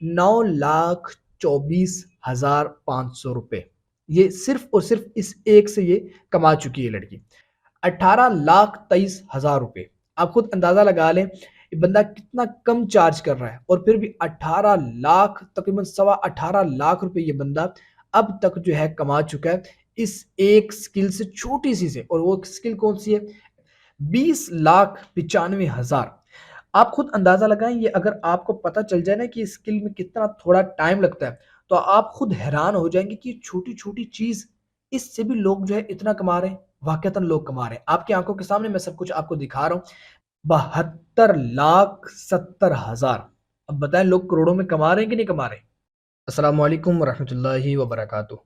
9,24,500 रुपए। ये सिर्फ और सिर्फ इस एक से ये कमा चुकी है लड़की। 18,23,000 रुपए। आप खुद अंदाजा लगा लें ये बंदा कितना कम चार्ज कर रहा है, और फिर भी 18 लाख, तकरीबन 18.25 लाख रुपए ये बंदा अब तक जो है कमा चुका है इस एक स्किल से, छोटी सी से। और वो स्किल कौन सी है? 20,95,000। आप खुद अंदाजा लगाएं, ये अगर आपको पता चल जाए ना कि स्किल में कितना थोड़ा टाइम लगता है, तो आप खुद हैरान हो जाएंगे कि छोटी छोटी चीज, इससे भी लोग जो है इतना कमा रहे हैं। वाकई लोग कमा रहे हैं, आपकी आंखों के सामने मैं सब कुछ आपको दिखा रहा हूँ। 72,70,000। अब बताएं लोग करोड़ों में कमा रहे हैं कि नहीं कमा रहे? अस्सलाम वालेकुम वरहमतुल्लाहि वबरकातुहू।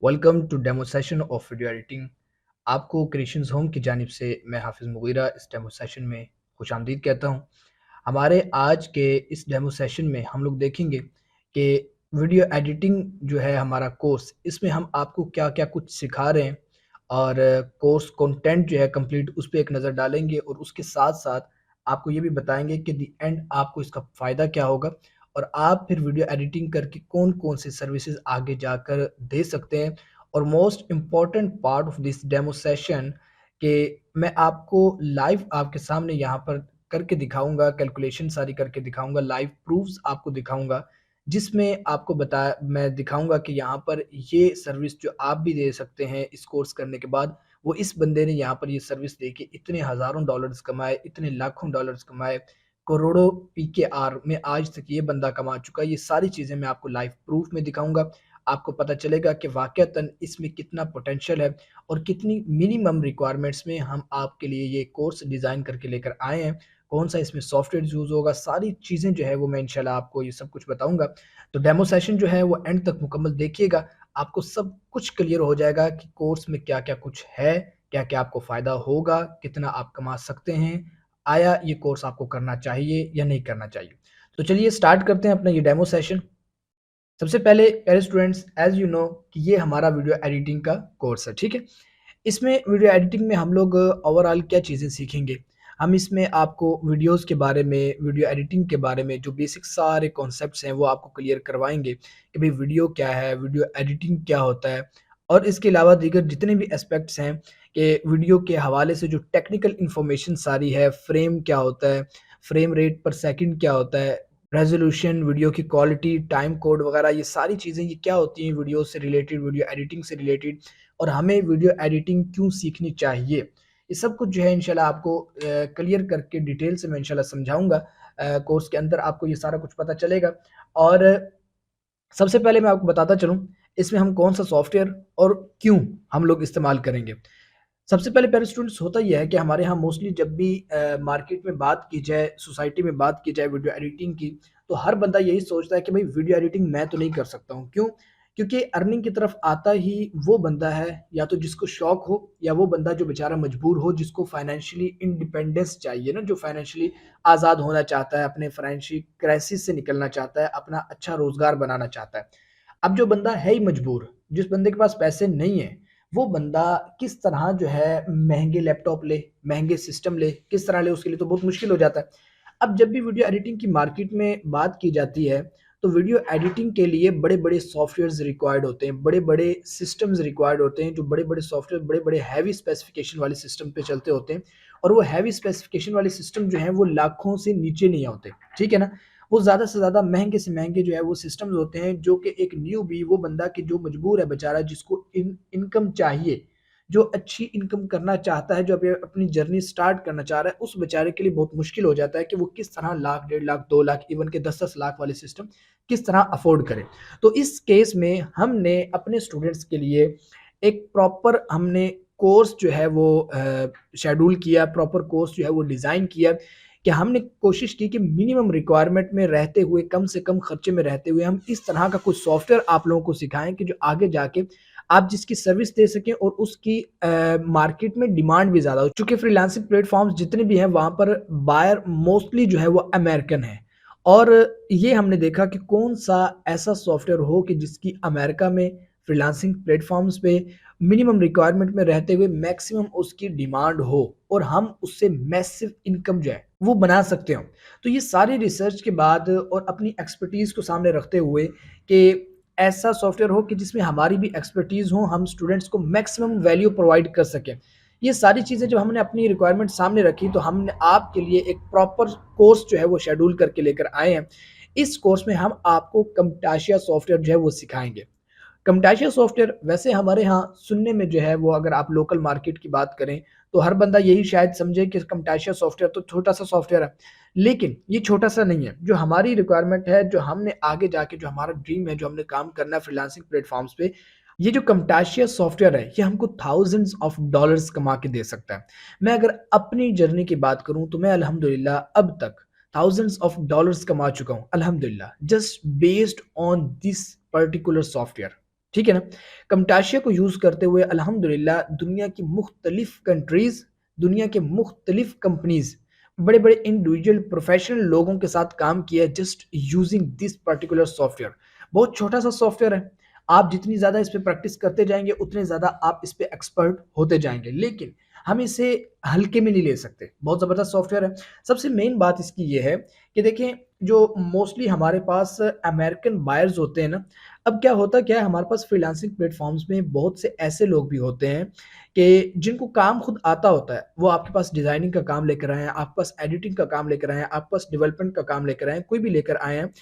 Welcome to demo session of video editing. आपको क्रिएशंस होम की जानिब से मैं हाफिज़ मुगीरा इस डेमो सेशन में खुश आमदीद कहता हूँ। हमारे आज के इस डेमो सेशन में हम लोग देखेंगे कि वीडियो एडिटिंग जो है हमारा कोर्स, इसमें हम आपको क्या क्या कुछ सिखा रहे हैं, और कोर्स कंटेंट जो है कंप्लीट उस पर एक नज़र डालेंगे, और उसके साथ साथ आपको ये भी बताएंगे कि दी एंड आपको इसका फ़ायदा क्या होगा, और आप फिर वीडियो एडिटिंग करके कौन कौन से सर्विसेज आगे जाकर दे सकते हैं। और most important part of this demo session कि मैं आपको लाइव आपके सामने यहाँ पर करके दिखाऊंगा, कैलकुलेशन सारी करके दिखाऊंगा, लाइव प्रूफ्स आपको दिखाऊंगा, जिसमें आपको मैं दिखाऊंगा कि यहाँ पर ये सर्विस जो आप भी दे सकते हैं इस कोर्स करने के बाद, वो इस बंदे ने यहाँ पर ये सर्विस दे के इतने हज़ारों डॉलर्स कमाए, इतने लाखों डॉलर्स कमाए, करोड़ों पीकेआर में आज तक ये बंदा कमा चुका है। ये सारी चीज़ें मैं आपको लाइव प्रूफ में दिखाऊंगा। आपको पता चलेगा कि वाक़तन इसमें कितना पोटेंशियल है, और कितनी मिनिमम रिक्वायरमेंट्स में हम आपके लिए ये कोर्स डिज़ाइन करके लेकर आए हैं। कौन सा इसमें सॉफ्टवेयर यूज़ होगा, सारी चीज़ें जो है वो मैं इंशाल्लाह आपको ये सब कुछ बताऊँगा। तो डेमो सेशन जो है वो एंड तक मुकम्मल देखिएगा, आपको सब कुछ क्लियर हो जाएगा कि कोर्स में क्या-क्या कुछ है, क्या-क्या आपको फ़ायदा होगा, कितना आप कमा सकते हैं, आया ये कोर्स आपको करना चाहिए या नहीं करना चाहिए। तो चलिए स्टार्ट करते हैं अपना ये डेमो सेशन। सबसे पहले प्यारे स्टूडेंट्स, एज़ यू नो कि ये हमारा वीडियो एडिटिंग का कोर्स है, ठीक है? इसमें वीडियो एडिटिंग में हम लोग ओवरऑल क्या चीज़ें सीखेंगे? हम इसमें आपको वीडियोज़ के बारे में, वीडियो एडिटिंग के बारे में जो बेसिक सारे कॉन्सेप्ट्स हैं वो आपको क्लियर करवाएँगे कि भई वीडियो क्या है, वीडियो एडिटिंग क्या होता है, और इसके अलावा दीगर जितने भी एस्पेक्ट्स हैं कि वीडियो के हवाले से जो टेक्निकल इन्फॉर्मेशन सारी है, फ्रेम क्या होता है, फ्रेम रेट पर सेकंड क्या होता है, रेज़ोल्यूशन, वीडियो की क्वालिटी, टाइम कोड वगैरह, ये सारी चीज़ें ये क्या होती हैं वीडियो से रिलेटेड, वीडियो एडिटिंग से रिलेटेड, और हमें वीडियो एडिटिंग क्यों सीखनी चाहिए। ये सब कुछ जो है इंशाल्लाह आपको क्लियर करके डिटेल से मैं इंशाल्लाह समझाऊँगा। कोर्स के अंदर आपको ये सारा कुछ पता चलेगा। और सबसे पहले मैं आपको बताता चलूँ, इसमें हम कौन-सा सॉफ्टवेयर और क्यों हम लोग इस्तेमाल करेंगे। सबसे पहले प्यारे स्टूडेंट्स, होता ये है कि हमारे यहाँ मोस्टली जब भी मार्केट में बात की जाए, सोसाइटी में बात की जाए वीडियो एडिटिंग की, तो हर बंदा यही सोचता है कि भाई वीडियो एडिटिंग मैं तो नहीं कर सकता हूँ। क्यों? क्योंकि अर्निंग की तरफ आता ही वो बंदा है या तो जिसको शौक हो, या वो बंदा जो बेचारा मजबूर हो, जिसको फाइनेंशियली इंडिपेंडेंस चाहिए ना, जो फाइनेंशियली आज़ाद होना चाहता है, अपने फाइनेंशियल क्राइसिस से निकलना चाहता है, अपना अच्छा रोज़गार बनाना चाहता है। अब जो बंदा है ही मजबूर, जिस बंदे के पास पैसे नहीं है, वो बंदा किस तरह जो है महँगे लैपटॉप ले, महँगे सिस्टम ले, किस तरह ले, उसके लिए तो बहुत मुश्किल हो जाता है। अब जब भी वीडियो एडिटिंग की मार्केट में बात की जाती है, तो वीडियो एडिटिंग के लिए बड़े-बड़े सॉफ्टवेयर्स रिक्वायर्ड होते हैं, बड़े-बड़े सिस्टम्स रिक्वायर्ड होते हैं, जो बड़े-बड़े सॉफ्टवेयर बड़े-बड़े हैवी स्पेसिफ़िकेशन वाले सिस्टम पे चलते होते हैं, और वो हैवी स्पेसिफ़िकेशन वाले सिस्टम जो हैं, वो लाखों से नीचे नहीं होते, ठीक है ना? वो ज़्यादा से ज़्यादा महँगे से महँगे जो है वो सिस्टम्स होते हैं, जो कि एक न्यूबी, वो बंदा कि जो मजबूर है बेचारा, जिसको इनकम चाहिए, जो अच्छी इनकम करना चाहता है, जो अभी अपनी जर्नी स्टार्ट करना चाह रहा है, उस बेचारे के लिए बहुत मुश्किल हो जाता है कि वो किस तरह लाख, 1.5 लाख, 2 लाख, इवन के 10-10 लाख वाले सिस्टम किस तरह अफ़ोर्ड करे। तो इस केस में हमने अपने स्टूडेंट्स के लिए एक प्रॉपर हमने कोर्स जो है वो शेड्यूल किया, प्रॉपर कोर्स जो है वो डिज़ाइन किया, कि हमने कोशिश की कि मिनिमम रिक्वायरमेंट में रहते हुए, कम से कम खर्चे में रहते हुए, हम इस तरह का कुछ सॉफ्टवेयर आप लोगों को सिखाएँ कि जो आगे जाके आप जिसकी सर्विस दे सकें, और उसकी मार्केट में डिमांड भी ज़्यादा हो। चूँकि फ्रीलांसिंग प्लेटफ़ॉर्म्स जितने भी हैं, वहाँ पर बायर मोस्टली जो है वो अमेरिकन है, और ये हमने देखा कि कौन-सा ऐसा सॉफ्टवेयर हो कि जिसकी अमेरिका में फ्रीलांसिंग प्लेटफ़ॉर्म्स पे मिनिमम रिक्वायरमेंट में रहते हुए मैक्सिमम उसकी डिमांड हो और हम उससे मैसिव इनकम जो है वो बना सकते हो। तो ये सारी रिसर्च के बाद और अपनी एक्सपर्टीज़ को सामने रखते हुए कि ऐसा सॉफ्टवेयर हो कि जिसमें हमारी भी एक्सपर्टीज़ हो, हम स्टूडेंट्स को मैक्सिमम वैल्यू प्रोवाइड कर सकें। ये सारी चीज़ें जब हमने अपनी रिक्वायरमेंट सामने रखी तो हमने आपके लिए एक प्रॉपर कोर्स जो है वो शेड्यूल करके लेकर आए हैं। इस कोर्स में हम आपको कमटाशिया सॉफ्टवेयर जो है वो सिखाएँगे। कमटाशिया सॉफ्टवेयर वैसे हमारे यहाँ सुनने में जो है वो अगर आप लोकल मार्केट की बात करें तो हर बंदा यही शायद समझे कि कमटाशिया सॉफ्टवेयर तो छोटा-सा सॉफ्टवेयर है। लेकिन ये छोटा-सा नहीं है। जो हमारी रिक्वायरमेंट है, जो हमने आगे जाके जो हमारा ड्रीम है, जो हमने काम करना है फ्रीलांसिंग प्लेटफ़ॉर्म्स पे, ये जो कमटाशिया सॉफ्टवेयर है, ये हमको थाउज़ेंड्स ऑफ डॉलर्स कमा के दे सकता है। मैं अगर अपनी जर्नी की बात करूँ तो मैं अल्हम्दुलिल्लाह अब तक थाउज़ेंड्स ऑफ डॉलर्स कमा चुका हूँ अल्हम्दुलिल्लाह just based on this particular software. ठीक है ना? कमटाशिया को यूज़ करते हुए अल्हम्दुलिल्लाह दुनिया की मुख्तलिफ़ कंट्रीज़, दुनिया के मुख्तलिफ़ कंपनीज़, बड़े-बड़े इंडिविजुअल प्रोफ़ेशनल लोगों के साथ काम किया है just using this particular software. बहुत छोटा-सा सॉफ्टवेयर है। आप जितनी ज़्यादा इस पे प्रैक्टिस करते जाएँगे, उतने ज़्यादा आप इस पे एक्सपर्ट होते जाएँगे। लेकिन हम इसे हल्के में नहीं ले सकते। बहुत ज़बरदस्त सॉफ्टवेयर है। सबसे मेन बात इसकी ये है कि देखें, जो मोस्टली हमारे पास अमेरिकन बायर्स होते हैं ना, अब क्या है हमारे पास फ्रीलांसिंग प्लेटफ़ॉर्म्स में बहुत से ऐसे लोग भी होते हैं कि जिनको काम खुद आता होता है। वो आपके पास डिज़ाइनिंग का काम लेकर आए हैं, आपके पास एडिटिंग का काम लेकर आए हैं, आपके पास डेवलपमेंट का काम लेकर आए हैं, कोई भी लेकर आए हैं।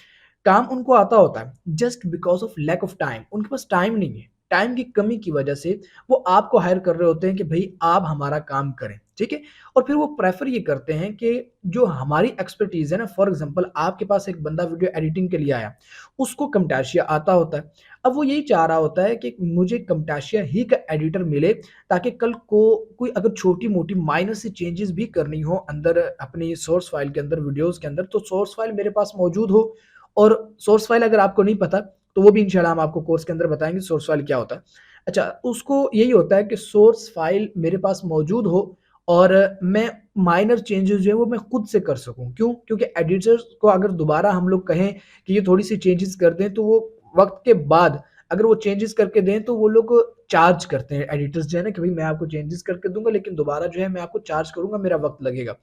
काम उनको आता होता है, just because of lack of time, उनके पास टाइम नहीं है। टाइम की कमी की वजह से वो आपको हायर कर रहे होते हैं कि भई आप हमारा काम करें, ठीक है? और फिर वो प्रेफ़र ये करते हैं कि जो हमारी एक्सपर्टीज़ है ना, फॉर एग्ज़ाम्पल आपके पास एक बंदा वीडियो एडिटिंग के लिए आया, उसको camtasia आता होता है। अब वो यही चाह रहा होता है कि मुझे camtasia ही का एडिटर मिले, ताकि कल को कोई अगर छोटी-मोटी माइनर सी चेंजेज़ भी करनी हो अंदर अपनी सोर्स फ़ाइल के अंदर, वीडियोज़ के अंदर, तो सोर्स फ़ाइल मेरे पास मौजूद हो। और सोर्स फ़ाइल अगर आपको नहीं पता, तो वो भी इंशाल्लाह हम आपको कोर्स के अंदर बताएँगे सोर्स फ़ाइल क्या होता है। अच्छा, उसको यही होता है कि सोर्स फ़ाइल मेरे पास मौजूद हो और मैं माइनर चेंजेज़ जो है वो मैं खुद से कर सकूँ। क्यों? क्योंकि एडिटर्स को अगर दोबारा हम लोग कहें कि ये थोड़ी-सी चेंजेज़ कर दें, तो वो वक़्त के बाद अगर वो चेंजेज़ करके दें, तो वो लोग चार्ज करते हैं एडिटर्स जो है ना, कि भई मैं आपको चेंजेज़ करके दूँगा, लेकिन दोबारा जो है मैं आपको चार्ज करूँगा, मेरा वक़्त लगेगा।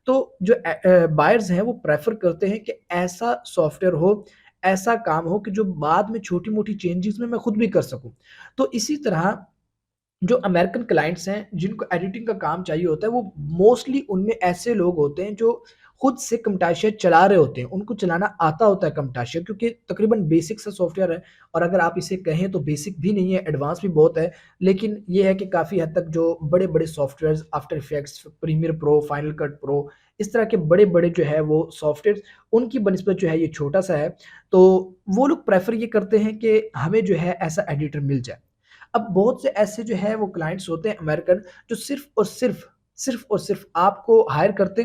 तो जो बायर्स हैं वो प्रेफ़र करते हैं कि ऐसा सॉफ्टवेयर हो, ऐसा काम हो कि जो बाद में छोटी-मोटी चेंजेज़ में मैं खुद भी कर सकूँ। तो इसी तरह जो अमेरिकन क्लाइंट्स हैं, जिनको एडिटिंग का काम चाहिए होता है, वो मोस्टली उनमें ऐसे लोग होते हैं जो खुद से camtasia चला रहे होते हैं। उनको चलाना आता होता है camtasia, क्योंकि तकरीबन बेसिक सा सॉफ्टवेयर है और अगर आप इसे कहें तो बेसिक भी नहीं है, एडवांस भी बहुत है। लेकिन ये है कि काफ़ी हद तक जो बड़े-बड़े softwares after effects, premiere pro, final cut pro, इस तरह के बड़े-बड़े जो है वो सॉफ्टवेयर्स, उनकी बनिस्बत जो है ये छोटा-सा है। तो वो लोग प्रेफ़र ये करते हैं कि हमें जो है ऐसा एडिटर मिल जाए। अब बहुत से ऐसे जो है वो क्लाइंट्स होते हैं अमेरिकन, जो सिर्फ़ और सिर्फ़ आपको हायर करते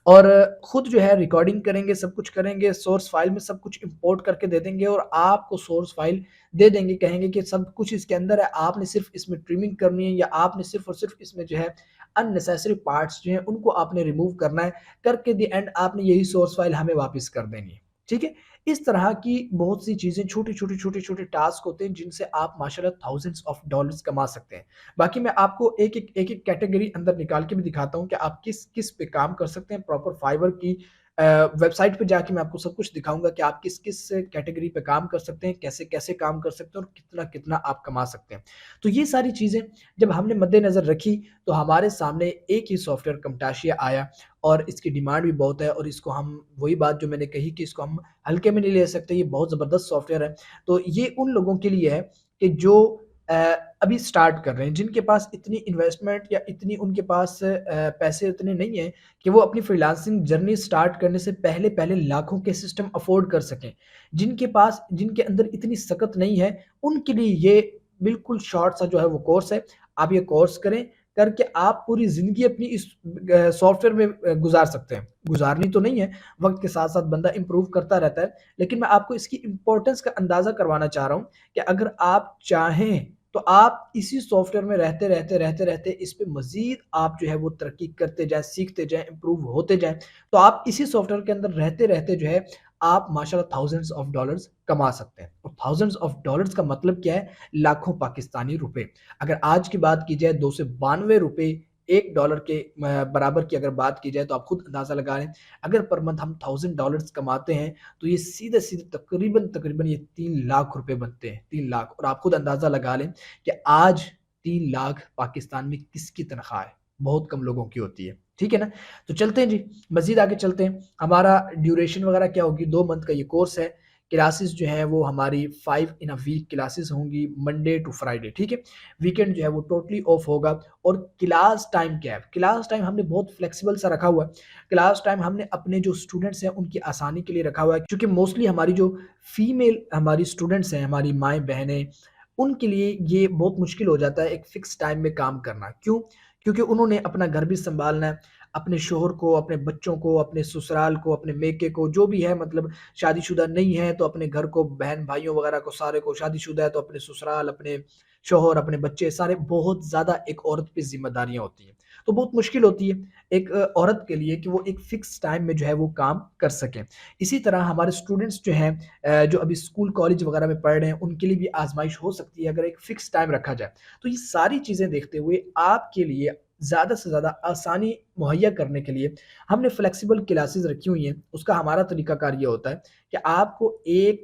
और खुद जो है रिकॉर्डिंग करेंगे, सब कुछ करेंगे, सोर्स फ़ाइल में सब कुछ इम्पोर्ट करके दे देंगे और आपको सोर्स फ़ाइल दे देंगे, कहेंगे कि सब कुछ इसके अंदर है, आपने सिर्फ़ इसमें ट्रिमिंग करनी है या आपने सिर्फ़ और सिर्फ़ इसमें जो है अननेसेसरी पार्ट्स जो हैं उनको आपने रिमूव करना है, करके द एंड आपने यही सोर्स फ़ाइल हमें वापस कर देनी है। ठीक है? इस तरह की बहुत सी चीज़ें, छोटे-छोटे टास्क होते हैं जिनसे आप माशाल्लाह थाउज़ेंड्स ऑफ डॉलर्स कमा सकते हैं। बाकी मैं आपको एक-एक कैटेगरी अंदर निकाल के भी दिखाता हूँ कि आप किस-किस पे काम कर सकते हैं। प्रॉपर फाइवर की वेबसाइट पे जाके मैं आपको सब कुछ दिखाऊँगा कि आप किस-किस कैटेगरी पे काम कर सकते हैं, कैसे-कैसे काम कर सकते हैं और कितना-कितना आप कमा सकते हैं। तो ये सारी चीज़ें जब हमने मद्देनज़र रखी, तो हमारे सामने एक ही सॉफ्टवेयर camtasia आया और इसकी डिमांड भी बहुत है और इसको हम, वही बात जो मैंने कही कि इसको हम हल्के में नहीं ले सकते, ये बहुत ज़बरदस्त सॉफ्टवेयर है। तो ये उन लोगों के लिए है कि जो अ, अभी स्टार्ट कर रहे हैं, जिनके पास इतनी इन्वेस्टमेंट या इतनी उनके पास पैसे उतने नहीं हैं कि वो अपनी फ्रीलांसिंग जर्नी स्टार्ट करने से पहले-पहले लाखों के सिस्टम अफ़ोर्ड कर सकें। जिनके अंदर इतनी सकत नहीं है, उनके लिए ये बिल्कुल शॉर्ट सा जो है वो कोर्स है। आप ये कोर्स करें, करके आप पूरी ज़िंदगी अपनी इस सॉफ्टवेयर में गुज़ार सकते हैं। गुज़ारनी तो नहीं है, वक़्त के साथ-साथ बंदा इम्प्रूव करता रहता है, लेकिन मैं आपको इसकी इम्पोर्टेंस का अंदाज़ा करवाना चाह रहा हूँ कि अगर आप चाहें, तो आप इसी सॉफ्टवेयर में रहते-रहते इस पे मज़ीद आप जो है वो तरक्की करते जाएँ, सीखते जाएँ, इम्प्रूव होते जाएँ, तो आप इसी सॉफ्टवेयर के अंदर रहते-रहते जो है, आप माशाल्लाह थाउज़ेंड्स ऑफ डॉलर्स कमा सकते हैं। थाउजेंड्स ऑफ डॉलर्स का मतलब क्या है? लाखों पाकिस्तानी रुपए। अगर आज की बात की जाए ₹292 1 डॉलर के बराबर की अगर बात की जाए तो आप खुद अंदाज़ा लगा लें, अगर पर मंथ हम $1000 कमाते हैं तो ये सीधे-सीधे तकरीबन ये 3 लाख रुपए बनते हैं, 3 लाख। और आप खुद अंदाज़ा लगा लें कि आज 3 लाख पाकिस्तान में किसकी तनख्वाह है? बहुत कम लोगों की होती है। ठीक है ना? तो चलते हैं जी, मज़ीद आगे चलते हैं। हमारा ड्यूरेशन वगैरह क्या होगी? 2 मंथ का ये कोर्स है। क्लासेस जो हैं वो हमारी 5 इन अ वीक क्लासेस होंगी, मंडे टू फ्राइडे, ठीक है? वीकेंड जो है वो टोटली ऑफ होगा। और क्लास टाइम क्या है? क्लास टाइम हमने बहुत फ्लेक्सिबल सा रखा हुआ है। क्लास टाइम हमने अपने जो स्टूडेंट्स हैं उनकी आसानी के लिए रखा हुआ है, क्योंकि मोस्टली हमारी जो फीमेल हमारी स्टूडेंट्स हैं, हमारी माएँ-बहनें, उनके लिए ये बहुत मुश्किल हो जाता है एक फ़िक्स टाइम में काम करना। क्यों? क्योंकि उन्होंने अपना घर भी सँभालना है, अपने शौहर को, अपने बच्चों को, अपने ससुराल को, अपने मेके को, जो भी है, मतलब शादीशुदा नहीं है तो अपने घर को, बहन-भाइयों वगैरह को, सारे को, शादीशुदा है तो अपने ससुराल, अपने शौहर, अपने बच्चे, सारे, बहुत ज़्यादा एक औरत पे ज़िम्मेदारियाँ होती हैं। तो बहुत मुश्किल होती है एक औरत के लिए कि वो एक फ़िक्स टाइम में जो है वो काम कर सकें। इसी तरह हमारे स्टूडेंट्स जो हैं जो अभी स्कूल, कॉलेज वगैरह में पढ़ रहे हैं, उनके लिए भी आज़माइश हो सकती है अगर एक फ़िक्स टाइम रखा जाए। तो ये सारी चीज़ें देखते हुए आपके लिए ज़्यादा से ज़्यादा आसानी मुहैया करने के लिए हमने फ्लेक्सिबल क्लासेस रखी हुई हैं। उसका हमारा तरीकाकार ये होता है कि आपको एक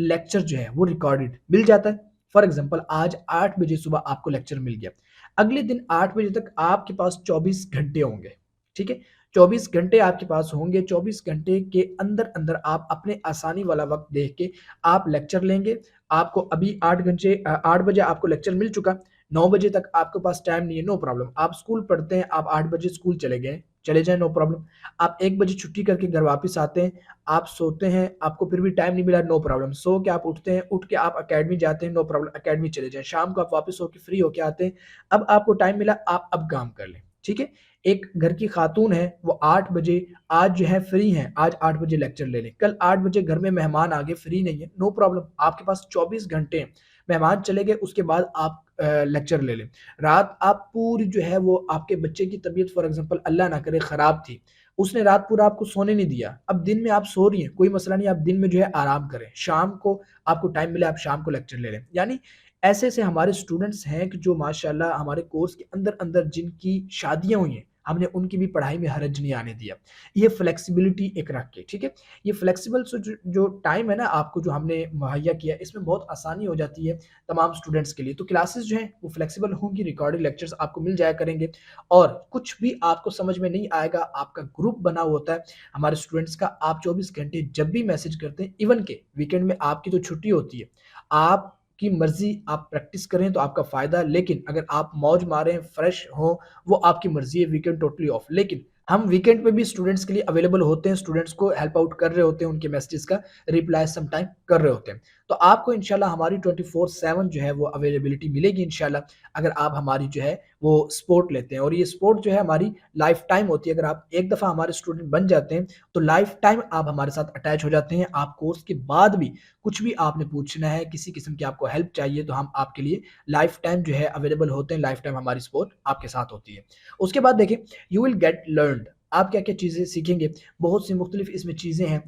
लेक्चर जो है वो रिकॉर्डेड मिल जाता है। फॉर एग्ज़ाम्पल आज 8 बजे सुबह आपको लेक्चर मिल गया। अगले दिन 8 बजे तक आपके पास 24 घंटे होंगे, ठीक है? 24 घंटे आपके पास होंगे, 24 घंटे के अंदर-अंदर आप अपने आसानी वाला वक़्त देख के आप लेक्चर लेंगे। आपको अभी 8 बजे आपको लेक्चर मिल चुका, 9 बजे तक आपके पास टाइम नहीं है, नो प्रॉब्लम। आप स्कूल पढ़ते हैं, आप 8 बजे स्कूल चले गए, चले जाएँ, नो प्रॉब्लम। आप 1 बजे छुट्टी करके घर वापस आते हैं, आप सोते हैं, आपको फिर भी टाइम नहीं मिला, नो प्रॉब्लम। सो के आप उठते हैं, उठ के आप अकेडमी जाते हैं, नो प्रॉब्लम, अकेडमी चले जाएँ। शाम को आप वापस होके फ्री होके आते हैं, अब आपको टाइम मिला, आप अब काम कर लें, ठीक है? एक घर की खातून है, वो 8 बजे आज जो है फ्री हैं, आज 8 बजे लेक्चर ले लें। कल 8 बजे घर में मेहमान आ गए, फ्री नहीं है, नो प्रॉब्लम, आपके पास 24 घंटे हैं। मेहमान चले गए, उसके बाद आप लेक्चर ले लें। रात आप पूरी जो है वो आपके बच्चे की तबीयत फॉर एग्ज़ाम्पल अल्लाह ना करे ख़राब थी, उसने रात पूरा आपको सोने नहीं दिया। अब दिन में आप सो रही हैं, कोई मसला नहीं, आप दिन में जो है आराम करें। शाम को आपको टाइम मिले, आप शाम को लेक्चर ले लें। यानी ऐसे-ऐसे हमारे स्टूडेंट्स हैं कि जो माशाल्लाह हमारे कोर्स के अंदर-अंदर जिनकी शादियाँ हुई हैं, हमने उनकी भी पढ़ाई में हरज नहीं आने दिया। ये फ्लेक्सिबिलिटी एक रख के, ठीक है? ये फ्लेक्सिबल जो जो टाइम है ना आपको जो हमने मुहैया किया है, इसमें बहुत आसानी हो जाती है तमाम स्टूडेंट्स के लिए। तो क्लासेस जो हैं वो फ्लेक्सिबल होंगी, रिकॉर्डेड लेक्चर्स आपको मिल जाया करेंगे। और कुछ भी आपको समझ में नहीं आएगा, आपका ग्रुप बना हुआ होता है हमारे स्टूडेंट्स का, आप 24 घंटे जब भी मैसेज करते हैं, इवन के वीकेंड में आपकी तो छुट्टी होती है, आपकी मर्ज़ी, आप प्रैक्टिस करें तो आपका फ़ायदा, लेकिन अगर आप मौज मारें, फ्रेश हों, वो आपकी मर्ज़ी है, वीकेंड टोटली ऑफ। लेकिन हम वीकेंड पे भी स्टूडेंट्स के लिए अवेलेबल होते हैं, स्टूडेंट्स को हेल्प आउट कर रहे होते हैं, उनके मैसेजेस का रिप्लाई सम टाइम कर रहे होते हैं। तो आपको इंशाल्लाह हमारी 24/7 जो है वो अवेलेबिलिटी मिलेगी इंशाल्लाह, अगर आप हमारी जो है वो सपोर्ट लेते हैं। और ये सपोर्ट जो है हमारी लाइफ टाइम होती है। अगर आप एक दफ़ा हमारे स्टूडेंट बन जाते हैं तो लाइफ टाइम आप हमारे साथ अटैच हो जाते हैं। आप कोर्स के बाद भी कुछ भी आपने पूछना है, किसी किस्म की आपको हेल्प चाहिए, तो हम आपके लिए लाइफ टाइम जो है अवेलेबल होते हैं, लाइफ टाइम हमारी सपोर्ट आपके साथ होती है। उसके बाद देखिए, यू विल गेट लर्न्ड, आप क्या-क्या चीज़ें सीखेंगे, बहुत सी मुख्तलिफ इसमें चीज़ें हैं।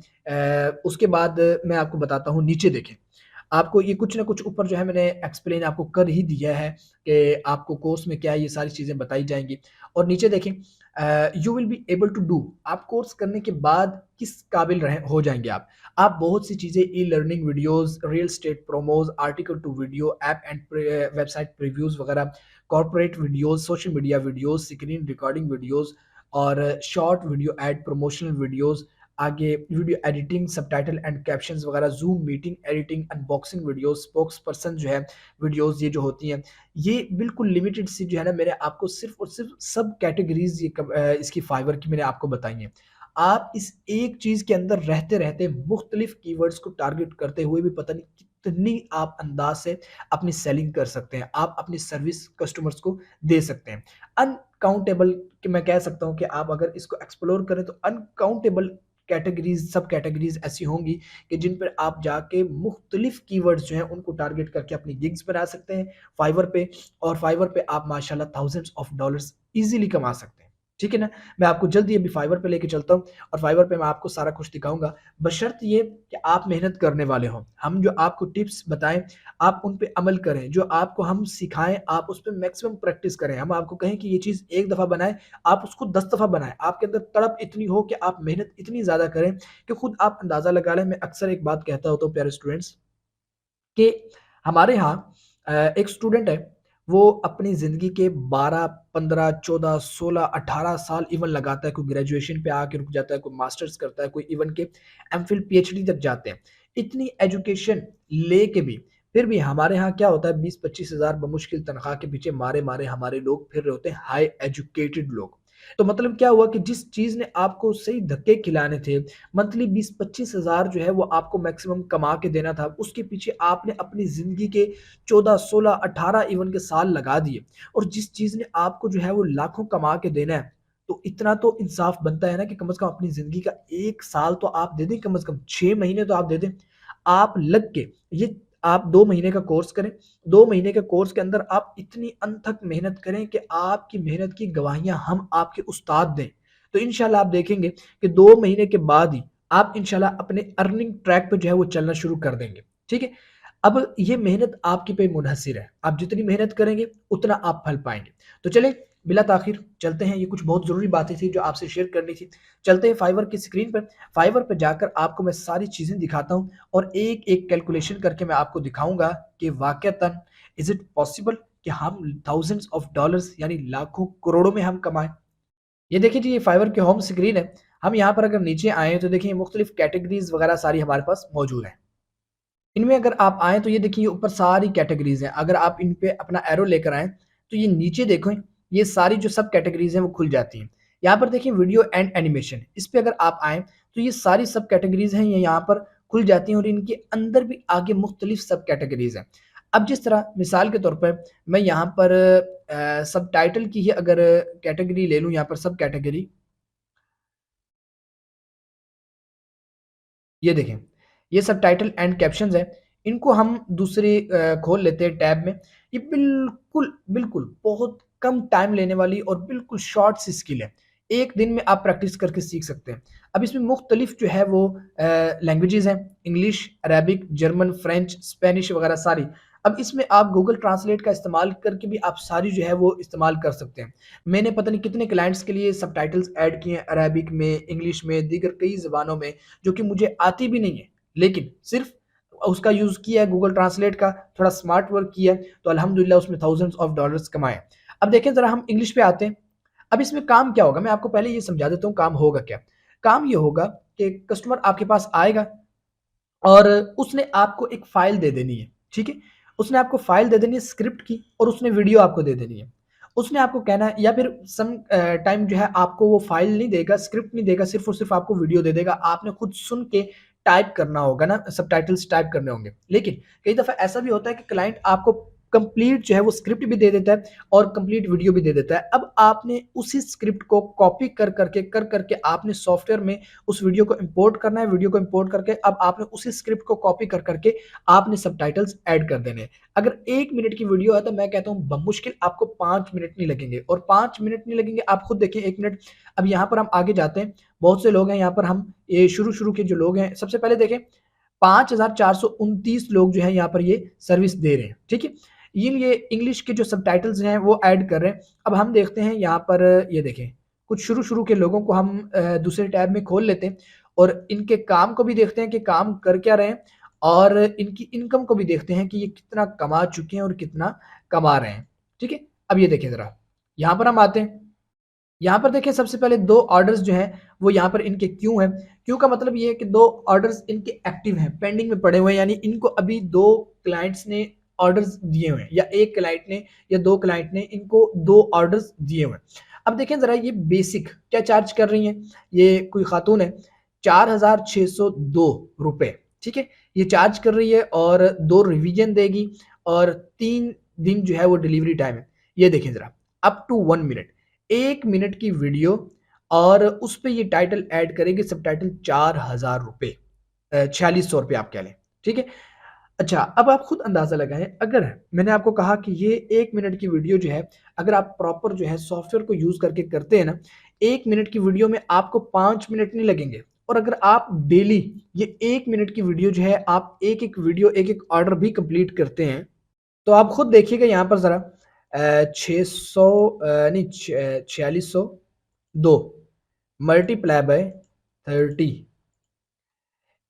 उसके बाद मैं आपको बताता हूँ, नीचे देखें, आपको ये कुछ ना कुछ ऊपर जो है मैंने एक्सप्लेन आपको कर ही दिया है कि आपको कोर्स में क्या है, ये सारी चीज़ें बताई जाएँगी। और नीचे देखें, you will be able to do, आप कोर्स करने के बाद किस काबिल रहे हो जाएँगे आप। आप बहुत सी चीज़ें, e learning videos, real estate promos, article to video, app and website previews वगैरह, corporate videos, social media videos, screen recording videos और short video ad, promotional videos, आगे video editing, subtitle and captions वगैरह, Zoom meeting editing, unboxing videos, spokesperson जो है videos, ये जो होती हैं, ये बिल्कुल लिमिटेड सी जो है ना, मैंने आपको सिर्फ़ और सिर्फ़ सब कैटेगरीज़ इसकी फाइवर की मैंने आपको बताई हैं। आप इस एक चीज़ के अंदर रहते-रहते मुख्तलिफ कीवर्ड्स को टारगेट करते हुए भी पता नहीं कितनी आप अंदाज़ से अपनी सेलिंग कर सकते हैं। आप अपनी सर्विस कस्टमर्स को दे सकते हैं। अनकाउंटेबल, कि मैं कह सकता हूँ कि आप अगर इसको एक्सप्लोर करें तो अनकाउंटेबल कैटेगरीज़, सब कैटेगरीज़ ऐसी होंगी कि जिन पर आप जाके मुख्तलिफ कीवर्ड्स जो हैं उनको टारगेट करके अपनी गिग्स बना सकते हैं फाइवर पे। और फाइवर पे आप माशाल्लाह थाउज़ेंड्स ऑफ डॉलर्स ईज़िली कमा सकते हैं। ठीक है ना? मैं आपको जल्दी अभी फाइवर पे लेके चलता हूँ और फाइवर पे मैं आपको सारा कुछ दिखाऊँगा, बशर्त ये कि आप मेहनत करने वाले हों। हम जो आपको टिप्स बताएँ, आप उन पे अमल करें, जो आपको हम सिखाएँ, आप उस पे मैक्सिमम प्रैक्टिस करें। हम आपको कहें कि ये चीज़ 1 दफ़ा बनाएँ, आप उसको 10 दफ़ा बनाएँ। आपके अंदर तड़प इतनी हो कि आप मेहनत इतनी ज़्यादा करें कि खुद आप अंदाज़ा लगा लें। मैं अक्सर एक बात कहता होता हूँ प्यारे स्टूडेंट्स कि हमारे यहाँ एक स्टूडेंट है, वो अपनी ज़िंदगी के 12, 15, 14, 16, 18 साल इवन लगाता है, कोई ग्रेजुएशन पे आके रुक जाता है, कोई मास्टर्स करता है, कोई इवन के एमफिल, पीएचडी तक जाते हैं। इतनी एजुकेशन लेके भी, फिर भी हमारे यहाँ क्या होता है 20-25 हज़ार बमुश्किल तनख्वाह के पीछे मारे-मारे हमारे लोग फिर रहे होते हैं, हाई एजुकेटेड लोग। तो मतलब क्या हुआ कि जिस चीज़ ने आपको सही धक्के खिलाने थे, मंथली 20-25 हज़ार जो है वो आपको मैक्सिमम कमा के देना था, उसके पीछे आपने अपनी ज़िंदगी के 14, 16, 18 इवन के साल लगा दिए और जिस चीज़ ने आपको जो है वो लाखों कमा के देना है, तो इतना तो इंसाफ बनता है ना कि कम से कम अपनी ज़िंदगी का 1 साल तो आप दे दें, कम से कम 6 महीने तो आप दे दें। आप लग के ये आप 2 महीने का कोर्स करें, 2 महीने के कोर्स के अंदर आप इतनी अनथक मेहनत करें कि आपकी मेहनत की गवाहियाँ हम आपके उस्ताद दें। तो इंशाल्लाह आप देखेंगे कि 2 महीने के बाद ही आप इंशाल्लाह अपने अर्निंग ट्रैक पे जो है वो चलना शुरू कर देंगे, ठीक है? अब ये मेहनत आपके पे मुनहसिर है, आप जितनी मेहनत करेंगे उतना आप फल पाएँगे। तो चलिए बिला ताख़िर चलते हैं, ये कुछ बहुत ज़रूरी बातें थी जो आपसे शेयर करनी थी। चलते हैं फाइवर की स्क्रीन पर, फाइवर पे जाकर आपको मैं सारी चीज़ें दिखाता हूँ और एक-एक कैलकुलेशन करके मैं आपको दिखाऊँगा कि वाक़ईतन इज़ इट पॉसिबल कि हम थाउज़ेंड्स ऑफ डॉलर्स यानी लाखों, करोड़ों में हम कमाएँ? ये देखिए जी, ये फाइवर की होम स्क्रीन है। हम यहाँ पर अगर नीचे आएँ तो देखिए मुख्तलिफ कैटेगरीज़ वगैरह सारी हमारे पास मौजूद हैं। इनमें अगर आप आएँ तो ये देखिए ऊपर सारी कैटेगरीज़ हैं। अगर आप इन पे अपना एरो लेकर आएँ, तो ये नीचे देखें, ये सारी जो सब कैटेगरीज़ हैं वो खुल जाती हैं। यहाँ पर देखिए वीडियो एंड एनिमेशन, इस पे अगर आप आएँ, तो ये सारी सब कैटेगरीज़ हैं, ये यहाँ पर खुल जाती हैं और इनके अंदर भी आगे मुख्तलिफ सब कैटेगरीज़ हैं। अब जिस तरह मिसाल के तौर पर मैं यहाँ पर सबटाइटल की ही अगर कैटेगरी ले लूँ, यहाँ पर सब कैटेगरी ये देखें, ये सबटाइटल एंड कैप्शंस हैं, इनको हम दूसरे खोल लेते हैं टैब में। ये बिल्कुल, बिल्कुल बहुत कम टाइम लेने वाली और बिल्कुल शॉर्ट सी स्किल है। 1 दिन में आप प्रैक्टिस करके सीख सकते हैं। अब इसमें मुख्तलिफ जो है वो लैंग्वेजेज़ हैं, English, Arabic, German, French, Spanish वगैरह सारी। अब इसमें आप गूगल ट्रांसलेट का इस्तेमाल करके भी आप सारी जो है वो इस्तेमाल कर सकते हैं। मैंने पता नहीं कितने क्लाइंट्स के लिए सबटाइटल्स ऐड किए हैं अरेबिक में, इंग्लिश में, दीगर कई ज़बानों में जो कि मुझे आती भी नहीं है, लेकिन सिर्फ़ उसका यूज़ किया है गूगल ट्रांसलेट का, थोड़ा स्मार्ट वर्क किया है, तो अल्हम्दुलिल्लाह उसमें थाउज़ेंड्स ऑफ डॉलर्स कमाए। अब देखें ज़रा हम इंग्लिश पे आते हैं। अब इसमें काम क्या होगा? मैं आपको पहले ये समझा देता हूँ काम होगा क्या? काम ये होगा कि कस्टमर आपके पास आएगा और उसने आपको एक फ़ाइल दे देनी है, ठीक है? उसने आपको फ़ाइल दे देनी है स्क्रिप्ट की और उसने वीडियो आपको दे देनी है। उसने आपको कहना है या फिर टाइम जो है आपको वो फ़ाइल नहीं देगा, स्क्रिप्ट नहीं देगा, सिर्फ़ और सिर्फ़ आपको वीडियो दे देगा। आपने खुद सुन के टाइप करना होगा ना, सबटाइटल्स टाइप करने होंगे। लेकिन कई दफ़ा ऐसा भी होता है कि क्लाइंट आपको कंप्लीट जो है वो स्क्रिप्ट भी दे देता है और कंप्लीट वीडियो भी दे देता है। अब आपने उसी स्क्रिप्ट को कॉपी कर करके आपने सॉफ्टवेयर में उस वीडियो को इंपोर्ट करना है, वीडियो को इंपोर्ट करके अब आपने उसी स्क्रिप्ट को कॉपी कर करके आपने सबटाइटल्स ऐड कर देने हैं। अगर 1 मिनट की वीडियो है तो मैं कहता हूँ बमुश्किल आपको 5 मिनट नहीं लगेंगे और 5 मिनट नहीं लगेंगे, आप खुद देखें 1 मिनट। अब यहाँ पर हम आगे जाते हैं, बहुत से लोग हैं यहाँ पर, हम ये शुरू-शुरू के जो लोग हैं, सबसे पहले देखें 5,429 लोग जो हैं यहाँ पर ये सर्विस दे रहे हैं, ठीक है? ये इंग्लिश के जो सबटाइटल्स हैं वो ऐड कर रहे हैं। अब हम देखते हैं यहाँ पर, ये देखें, कुछ शुरू-शुरू के लोगों को हम दूसरे टैब में खोल लेते हैं और इनके काम को भी देखते हैं कि काम कर क्या रहे हैं और इनकी इनकम को भी देखते हैं कि ये कितना कमा चुके हैं और कितना कमा रहे हैं, ठीक है? अब ये देखिए ज़रा, यहाँ पर हम आते हैं। यहाँ पर देखिए सबसे पहले 2 ऑर्डर्स जो हैं वो यहाँ पर इनके क्यू हैं। क्यू का मतलब ये है कि 2 ऑर्डर्स इनके एक्टिव हैं, पेंडिंग में पड़े हुए हैं, यानी इनको अभी 2 क्लाइंट्स ने ऑर्डर्स दिए हुए हैं या 1 क्लाइंट ने या 2 क्लाइंट ने इनको 2 ऑर्डर्स दिए हुए हैं। अब देखें ज़रा ये बेसिक क्या चार्ज कर रही हैं, ये कोई खातून है, ₹4,602, ठीक है? ये चार्ज कर रही है और 2 रिवीजन देगी और 3 दिन जो है वो डिलीवरी टाइम है। ये देखें ज़रा, अप टू 1 मिनट। 1 मिनट की वीडियो और उस पे ये टाइटल ऐड करेगी, सबटाइटल ₹4,000, ₹4600 आप कह लें, ठीक है? अच्छा, अब आप खुद अंदाज़ा लगाएँ, अगर मैंने आपको कहा कि ये 1 मिनट की वीडियो जो है, अगर आप प्रॉपर जो है सॉफ्टवेयर को यूज़ करके करते हैं ना, 1 मिनट की वीडियो में आपको 5 मिनट नहीं लगेंगे। और अगर आप डेली ये 1 मिनट की वीडियो जो है, आप एक-एक वीडियो, एक-एक ऑर्डर भी कंप्लीट करते हैं, तो आप खुद देखिएगा यहाँ पर ज़रा 600 नहीं 4602 मल्टीप्लाई बाय 30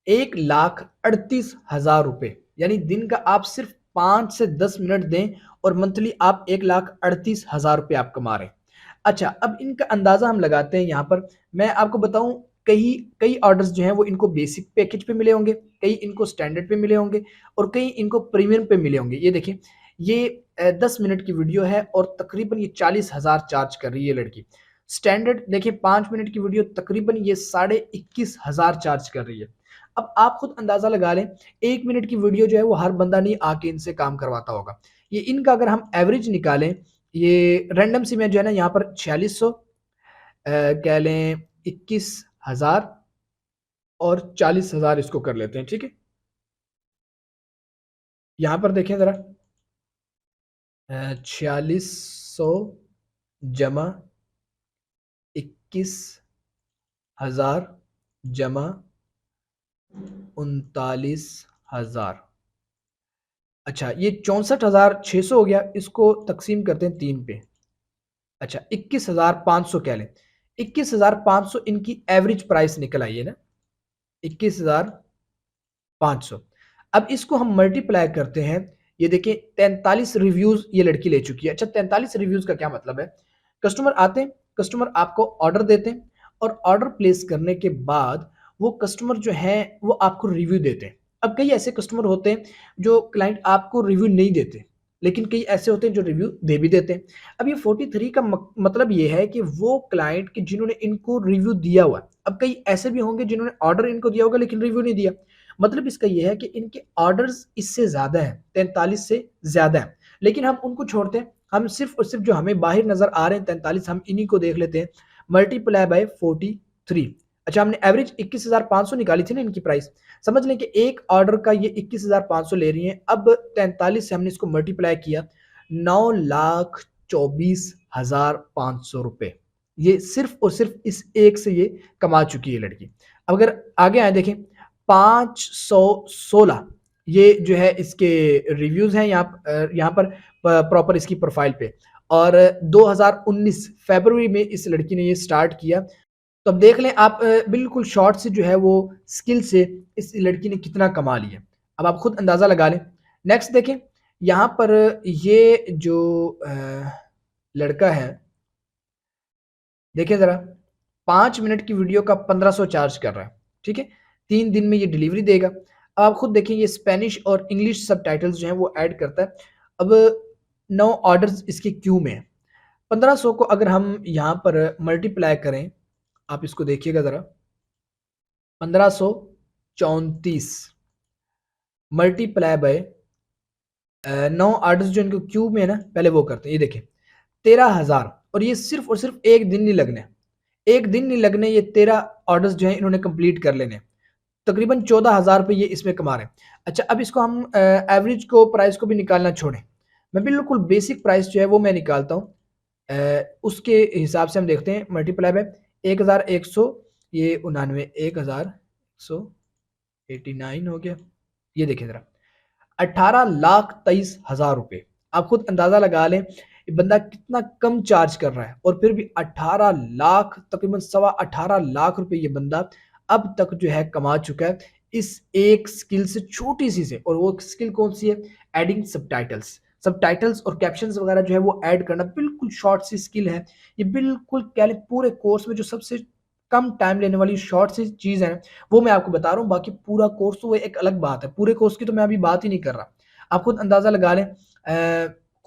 1,38,000 रुपए, यानी दिन का आप सिर्फ 5 से 10 मिनट दें और मंथली आप 1,38,000 रुपए आप कमा रहे हैं। अच्छा, अब इनका अंदाजा हम लगाते हैं यहाँ पर। मैं आपको बताऊं, कई कई ऑर्डर्स जो हैं वो इनको बेसिक पैकेज पे मिले होंगे, कई इनको स्टैंडर्ड पे मिले होंगे और कई इनको प्रीमियम पे मिले होंगे। ये देखिए, ये 10 मिनट की वीडियो है और तकरीबन ये 40,000 चार्ज कर रही है लड़की। स्टैंडर्ड देखिए, 5 मिनट की वीडियो तकरीबन ये 21,500 चार्ज कर रही है। अब आप खुद अंदाजा लगा लें, 1 मिनट की वीडियो जो है वो हर बंदा नहीं आके इनसे काम करवाता होगा। ये इनका अगर हम एवरेज निकालें, ये रैंडम सी मैं जो है ना यहाँ पर 4600 कह लें 21,000 और 40,000 इसको कर लेते हैं, ठीक है? यहाँ पर देखें ज़रा, 4600 जमा 21,000 जमा 39,000। अच्छा, ये 64,600 हो गया, इसको तकसीम करते हैं 3 पे। अच्छा, 21,500 कह लें, 21,500 इनकी एवरेज प्राइस निकल आई है ना, 21,500। अब इसको हम मल्टीप्लाई करते हैं, ये देखिए 43 रिव्यूज ये लड़की ले चुकी है। अच्छा, 43 रिव्यूज का क्या मतलब है? कस्टमर आते हैं, कस्टमर आपको ऑर्डर देते हैं और ऑर्डर प्लेस करने के बाद वो कस्टमर जो है वो आपको रिव्यू देते हैं। अब कई ऐसे कस्टमर होते हैं जो क्लाइंट आपको रिव्यू नहीं देते, लेकिन कई ऐसे होते हैं जो रिव्यू दे भी देते हैं। अब ये 43 का मतलब ये है कि वो क्लाइंट कि जिन्होंने इनको रिव्यू दिया हुआ है। अब कई ऐसे भी होंगे जिन्होंने ऑर्डर इनको दिया होगा लेकिन रिव्यू नहीं दिया। मतलब इसका ये है कि इनके ऑर्डर्स इससे ज़्यादा हैं, 43 से ज़्यादा हैं, लेकिन हम उनको छोड़ते हैं। हम सिर्फ़ और सिर्फ़ जो हमें बाहर नज़र आ रहे हैं 43, हम इन्हीं को देख लेते हैं, मल्टीप्लाई बाय 43। अच्छा, हमने एवरेज 21,500 निकाली थी ना इनकी प्राइस। समझ लें कि एक ऑर्डर का ये 21,500 ले रही हैं। अब 43 से हमने इसको मल्टीप्लाई किया, 9,24,500 रुपए। ये सिर्फ़ और सिर्फ़ इस एक से ये कमा चुकी है लड़की। अब अगर आगे आएँ देखें, 516 ये जो है इसके रिव्यूज़ हैं यहाँ पर प्रॉपर इसकी प्रोफाइल पे। और 2019 फरवरी में इस लड़की ने ये स्टार्ट किया। तो अब देख लें आप, बिल्कुल शॉर्ट से जो है वो स्किल से इस लड़की ने कितना कमा लिया। अब आप खुद अंदाज़ा लगा लें। नेक्स्ट देखें, यहाँ पर ये जो लड़का है, देखिए ज़रा, 5 मिनट की वीडियो का 1500 चार्ज कर रहा है, ठीक है? 3 दिन में ये डिलीवरी देगा। अब आप खुद देखें, ये स्पेनिश और इंग्लिश सबटाइटल्स जो हैं वो ऐड करता है। अब 9 ऑर्डर्स इसके क्यू में हैं। 1500 को अगर हम यहाँ पर मल्टीप्लाई करें, आप इसको देखिएगा ज़रा, 1534 मल्टीप्लाई बाय 9 ऑर्डर्स जो इनके क्यू में है ना, पहले वो करते हैं। ये देखें, 13,000, और ये सिर्फ़ और सिर्फ़ 1 दिन नहीं लगने। 1 दिन नहीं लगने, ये 13 ऑर्डर्स जो हैं इन्होंने कंप्लीट कर लेने हैं। तकरीबन 14,000 रुपए ये इसमें कमा रहे हैं। अच्छा, अब इसको हम एवरेज को प्राइस को भी निकालना छोड़ें। मैं बिल्कुल बेसिक प्राइस जो है वो मैं निकालता हूँ। उसके हिसाब से हम देखते हैं, मल्टीप्लाई बाय 1,100, ये 99, 1,189 हो गया। ये देखिए ज़रा, 18,23,000 रुपए। आप खुद अंदाज़ा लगा लें, ये बंदा कितना कम चार्ज कर रहा है और फिर भी 18 लाख, तकरीबन सवा 18 लाख रुपए ये बंदा अब तक जो है कमा चुका है इस एक स्किल से, छोटी सी से। और वो स्किल कौन सी है? Adding subtitles. सबटाइटल्स और कैप्शंस वगैरह जो है वो ऐड करना, बिल्कुल शॉर्ट सी स्किल है ये। बिल्कुल कह लें पूरे कोर्स में जो सबसे कम टाइम लेने वाली शॉर्ट सी चीज़ है, वो मैं आपको बता रहा हूँ। बाकी पूरा कोर्स तो वो एक अलग बात है, पूरे कोर्स की तो मैं अभी बात ही नहीं कर रहा। आप खुद अंदाज़ा लगा लें,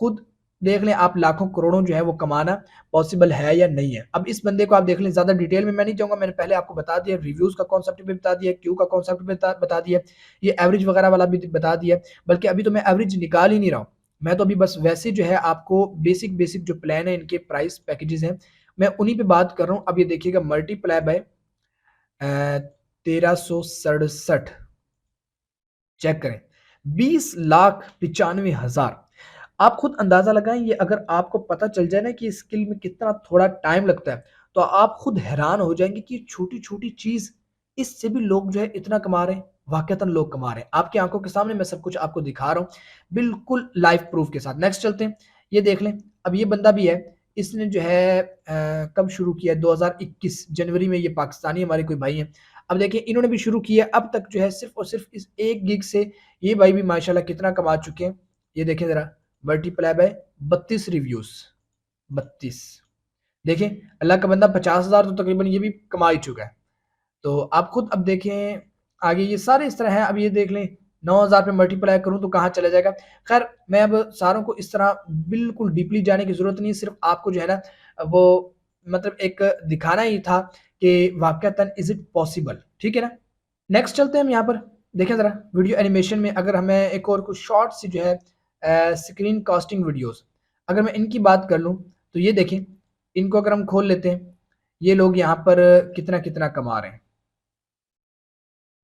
खुद देख लें आप, लाखों करोड़ों जो है वो कमाना पॉसिबल है या नहीं है। अब इस बंदे को आप देख लें, ज़्यादा डिटेल में मैं नहीं जाऊँगा, मैंने पहले आपको बता दिया, रिव्यूज़ का कॉन्सेप्ट भी बता दिया, क्यू का कॉन्सेप्ट भी बता दिया, ये एवरेज वगैरह वाला भी बता दिया। बल्कि अभी तो मैं एवरेज निकाल ही नहीं रहा हूँ, मैं तो अभी बस वैसे जो है आपको बेसिक बेसिक जो प्लान है, इनके प्राइस पैकेजेस हैं, मैं उन्हीं पे बात कर रहा हूँ। अब ये देखिएगा, मल्टीप्लाई बाय 1367, चेक करें, 20,95,000। आप खुद अंदाज़ा लगाएँ, ये अगर आपको पता चल जाए ना कि स्किल में कितना थोड़ा टाइम लगता है, तो आप खुद हैरान हो जाएँगे कि छोटी-छोटी चीज़, इससे भी लोग जो है इतना कमा रहे हैं, वाक़ईतन लोग कमा रहे हैं। आपकी आँखों के सामने मैं सब कुछ आपको दिखा रहा हूँ, बिल्कुल लाइव प्रूफ़ के साथ। नेक्स्ट चलते हैं, ये देख लें, अब ये बंदा भी है, इसने जो है कब शुरू किया, 2021 जनवरी में, ये पाकिस्तानी हमारे कोई भाई हैं। अब देखिए इन्होंने भी शुरू किया, अब तक जो है सिर्फ़ और सिर्फ़ इस 1 गिग से ये भाई भी माशाल्लाह कितना कमा चुके हैं। ये देखें ज़रा, मल्टीप्लाई बाय 32 रिव्यूज़, 32। देखें, अल्लाह का बंदा 50,000 तो तकरीबन ये भी कमा ही चुका है। तो आप खुद अब देखें आगे, ये सारे इस तरह हैं। अब ये देख लें, 9,000 पे मल्टीप्लाई करूँ तो कहाँ चला जाएगा। खैर मैं अब सारों को इस तरह बिल्कुल डीपली जाने की ज़रूरत नहीं है, सिर्फ़ आपको जो है ना वो मतलब एक दिखाना ही था कि वाक़ईतन इज़ इट पॉसिबल, ठीक है ना? नेक्स्ट चलते हैं हम यहाँ पर, देखें ज़रा वीडियो एनिमेशन में, अगर हमें एक और कुछ शॉर्ट सी जो है स्क्रीन कास्टिंग वीडियोज़, अगर मैं इनकी बात कर लूँ, तो ये देखें, इनको अगर हम खोल लेते हैं, ये लोग यहाँ पर कितना-कितना कमा रहे हैं।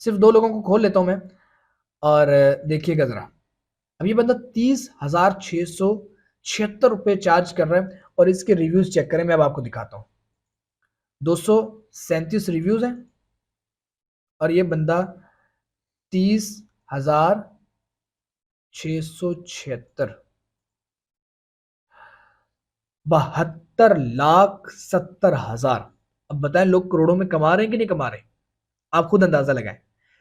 सिर्फ़ 2 लोगों को खोल लेता हूँ मैं, और देखिएगा ज़रा। अब ये बंदा ₹30,676 चार्ज कर रहा है, और इसके रिव्यूज़ चेक करें, मैं अब आपको दिखाता हूँ। 237 रिव्यूज़ हैं, और ये बंदा 30,676, 72,70,000। अब बताएँ, लोग करोड़ों में कमा रहे हैं कि नहीं कमा रहे? आप खुद अंदाज़ा लगाएँ।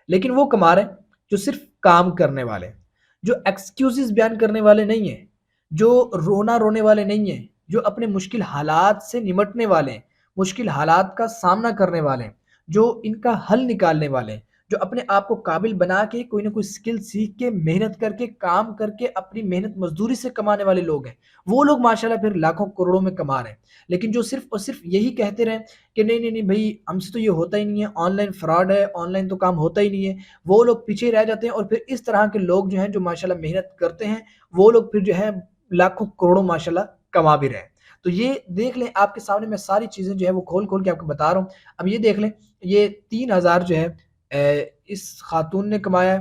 लेकिन वो कमा रहे हैं जो सिर्फ़ काम करने वाले हैं, जो एक्सक्यूज़ेज़ बयान करने वाले नहीं हैं, जो रोना रोने वाले नहीं हैं, जो अपने मुश्किल हालात से निमटने वाले हैं, मुश्किल हालात का सामना करने वाले हैं, जो इनका हल निकालने वाले हैं, जो अपने आप को काबिल बना के कोई न कोई स्किल सीख के, मेहनत करके, काम करके, अपनी मेहनत मज़दूरी से कमाने वाले लोग हैं। वो लोग माशाल्लाह फिर लाखों करोड़ों में कमा रहे हैं। लेकिन जो सिर्फ़ और सिर्फ़ यही कहते रहें कि नहीं, नहीं, नहीं भई, हमसे तो ये होता ही नहीं है, ऑनलाइन फ्रॉड है, ऑनलाइन तो काम होता ही नहीं है। वो लोग पीछे रह जाते हैं, और फिर इस तरह के लोग जो हैं, जो माशाल्लाह मेहनत करते हैं, वो लोग फिर जो है लाखों करोड़ों माशाल्लाह कमा भी रहे हैं। तो ये देख लें, आपके सामने मैं सारी चीज़ें जो है वो खोल-खोल के आपको बता रहा हूँ। अब ये देख लें, ये 3,000 जो है इस खातून ने कमाया है,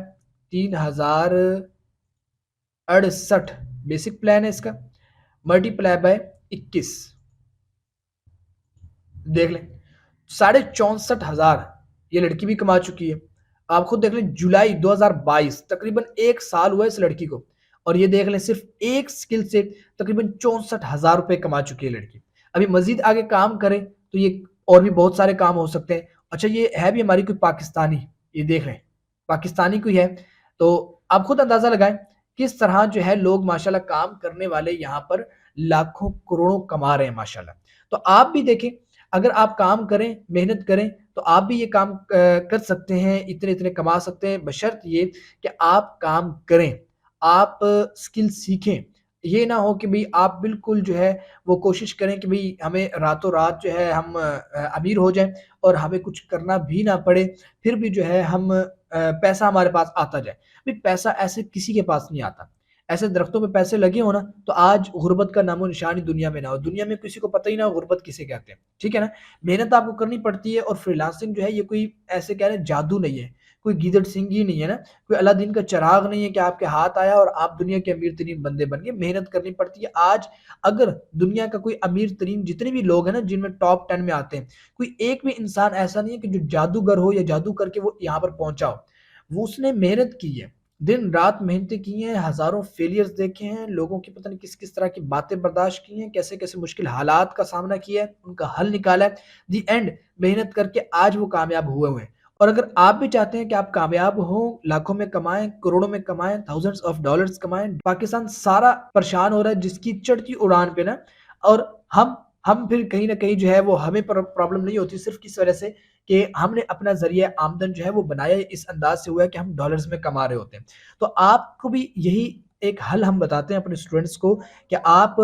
3,068 बेसिक प्लान है इसका, मल्टीप्लाई बाय 21, देख लें, 64,500 ये लड़की भी कमा चुकी है। आप खुद देख लें, जुलाई 2022, तकरीबन 1 साल हुआ है इस लड़की को, और ये देख लें सिर्फ़ एक स्किल से तकरीबन 64,000 रुपए कमा चुकी है लड़की। अभी मज़ीद आगे काम करे तो ये और भी बहुत सारे काम हो सकते हैं। अच्छा, ये है भी हमारी कोई पाकिस्तानी, ये देख लें, पाकिस्तानी कोई है। तो आप खुद अंदाज़ा लगाएँ किस तरह जो है लोग माशाल्लाह काम करने वाले यहाँ पर लाखों करोड़ों कमा रहे हैं माशाल्लाह। तो आप भी देखें, अगर आप काम करें, मेहनत करें, तो आप भी ये काम कर सकते हैं, इतने-इतने कमा सकते हैं, बशर्त ये कि आप काम करें, आप स्किल सीखें। ये ना हो कि भई आप बिल्कुल जो है वो कोशिश करें कि भई हमें रातों-रात जो है हम अमीर हो जाएँ, और हमें कुछ करना भी ना पड़े, फिर भी जो है हम पैसा हमारे पास आता जाए। भई पैसा ऐसे किसी के पास नहीं आता। ऐसे दरख्तों पे पैसे लगे हों ना, तो आज गुर्बत का नामो-निशान ही दुनिया में ना हो। दुनिया में किसी को पता ही ना हो गुर्बत किसे कहते हैं, ठीक है ना? मेहनत आपको करनी पड़ती है, और फ्रीलांसिंग जो है ये कोई ऐसे कह लें जादू नहीं है, कोई गीदड़ सिंह ही नहीं है ना, कोई अलादीन का चिराग नहीं है कि आपके हाथ आया और आप दुनिया के अमीर-तरीन बंदे बन गए। मेहनत करनी पड़ती है। आज अगर दुनिया का कोई अमीर-तरीन जितने भी लोग हैं ना, जिनमें टॉप 10 में आते हैं, कोई एक भी इंसान ऐसा नहीं है कि जो जादूगर हो या जादू करके वो यहाँ पर पहुँचा हो। वो उसने मेहनत की है। दिन-रात मेहनतें की हैं, हज़ारों फेलियर्स देखे हैं, लोगों की पता नहीं किस-किस तरह की बातें बर्दाश्त की हैं, कैसे-कैसे मुश्किल हालात का सामना किया है, उनका हल निकाला है। द एंड मेहनत करके आज वो कामयाब हुए हुए हैं। और अगर आप भी चाहते हैं कि आप कामयाब हों, लाखों में कमाएँ, करोड़ों में कमाएँ, थाउज़ेंड्स ऑफ डॉलर्स कमाएँ, पाकिस्तान सारा परेशान हो रहा है जिसकी चढ़ती उड़ान पे ना, और हम फिर कहीं न कहीं जो है वो हमें प्रॉब्लम नहीं होती, सिर्फ़ किस वजह से कि हमने अपना ज़रिया आमदन जो है वो बनाया इस अंदाज़ से हुआ है कि हम डॉलर्स में कमा रहे होते हैं। तो आपको भी यही एक हल हम बताते हैं अपने स्टूडेंट्स को कि आप